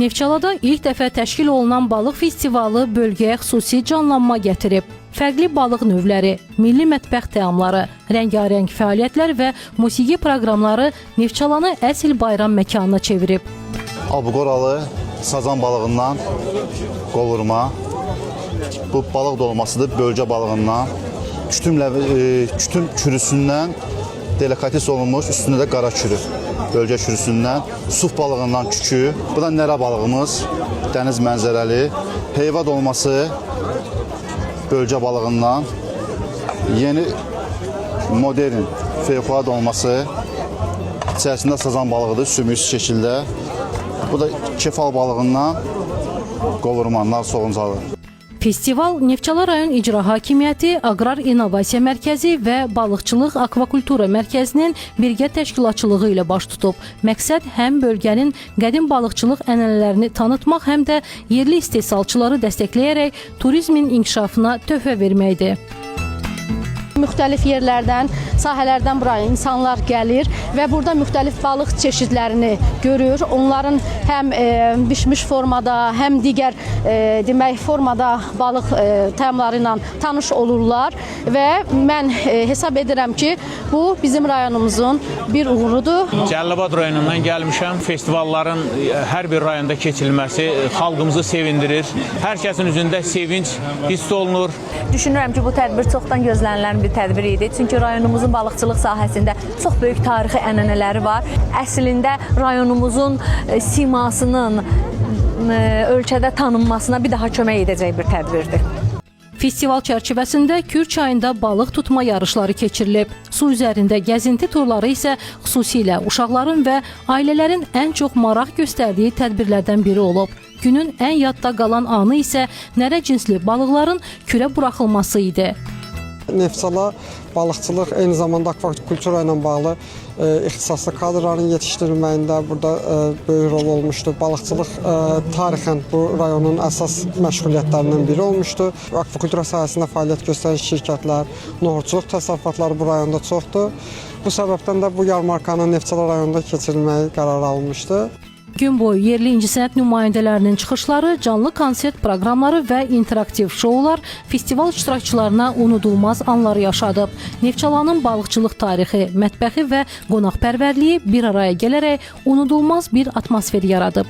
Neftçalada ilk dəfə təşkil olunan balıq festivalı bölgəyə xüsusi canlanma gətirib. Fərqli balıq növləri, milli mətbəx təamları, rəngarəng fəaliyyətlər və musiqi proqramları Neftçalanı əsl bayram məkanına çevirib. Abuqoralı sazan balığından qovurma, bu balıq dolmasıdır bölgə balığından, kütüm kürüsündən delikates olunmuş, üstündə də qara kürü, bölgə kürüsündən, suf balığından kükü, bu da nərə balığımız, dəniz mənzərəli, heyva dolması bölgə balığından, yeni modern feyxuad olması, içərisində sazan balığıdır, sümüksüz şəkildə, bu da kefal balığından qovurmanlar soğuncalı. Festival Neftçala rayon İcra Hakimiyyəti, Aqrar İnnovasiya Mərkəzi və Balıqçılıq Akvakultura Mərkəzinin birgə təşkilatçılığı ilə baş tutub. Məqsəd həm bölgənin qədim balıqçılıq ənənələrini tanıtmaq, həm də yerli istehsalçıları dəstəkləyərək turizmin inkişafına töhfə verməkdir. Müxtəlif yerlərdən, sahələrdən buraya insanlar gəlir və burada müxtəlif balıq çeşidlərini görür. Onların həm bişmiş formada, həm digər demək formada balıq təamları ilə tanış olurlar və mən hesab edirəm ki, bu bizim rayonumuzun bir uğurudur. Cəlilabad rayonundan gəlmişəm. Festivalların hər bir rayonda keçirilməsi xalqımızı sevindirir. Hər kəsin üzündə sevinç hiss olunur. Düşünürəm ki, bu tədbir çoxdan gözlənilən bir tədbir idi. Çünki rayonumuzun balıqçılıq sahəsində çox böyük tarixi ənənələri var. Əslində rayonumuzun simasının ölkədə tanınmasına bir daha kömək edəcək bir tədbirdir. Festival çərçivəsində Kür çayında balıq tutma yarışları keçirilib. Su üzərində gəzinti turları isə xüsusilə uşaqların və ailələrin ən çox maraq göstərdiyi tədbirlərdən biri olub. Günün ən yadda qalan anı isə nərə cinsli balıqların kürə buraxılması idi. Neftçala balıqçılıq eyni zamanda akvakultura ilə bağlı ixtisaslı kadrların yetişdirilməyində burada böyük rol olmuşdur. Balıqçılıq tarixən bu rayonun əsas məşğuliyyətlərindən biri olmuşdur. Akvakultura sahəsində fəaliyyət göstərən şirkətlər, nohurçuluq təsərrüfatları bu rayonda çoxdur. Bu səbəbdən də bu yarmarkanın Neftçala rayonunda keçirilməyi qərar alınmışdı. Gün boyu yerli incəsənət nümayəndələrinin çıxışları, canlı konsert proqramları və interaktiv şoular festival iştirakçılarına unudulmaz anları yaşadıb. Neftçalanın balıqçılıq tarixi, mətbəxi və qonaqpərvərliyi bir araya gələrək unudulmaz bir atmosfer yaradıb.